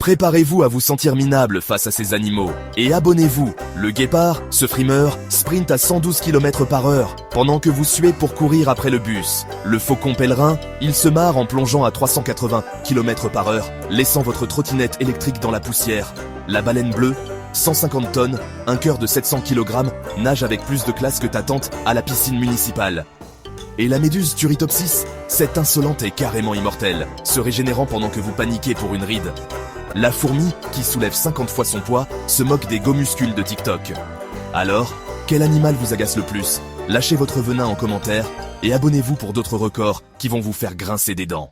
Préparez-vous à vous sentir minable face à ces animaux. Et abonnez-vous. Le guépard, ce frimeur, sprint à 112 km/h, pendant que vous suez pour courir après le bus. Le faucon pèlerin, il se marre en plongeant à 380 km/h, laissant votre trottinette électrique dans la poussière. La baleine bleue, 150 tonnes, un cœur de 700 kg, nage avec plus de classe que ta tante à la piscine municipale. Et la méduse Turritopsis, cette insolente est carrément immortelle, se régénérant pendant que vous paniquez pour une ride. La fourmi, qui soulève 50 fois son poids, se moque des gomuscules de TikTok. Alors, quel animal vous agace le plus? Lâchez votre venin en commentaire et abonnez-vous pour d'autres records qui vont vous faire grincer des dents.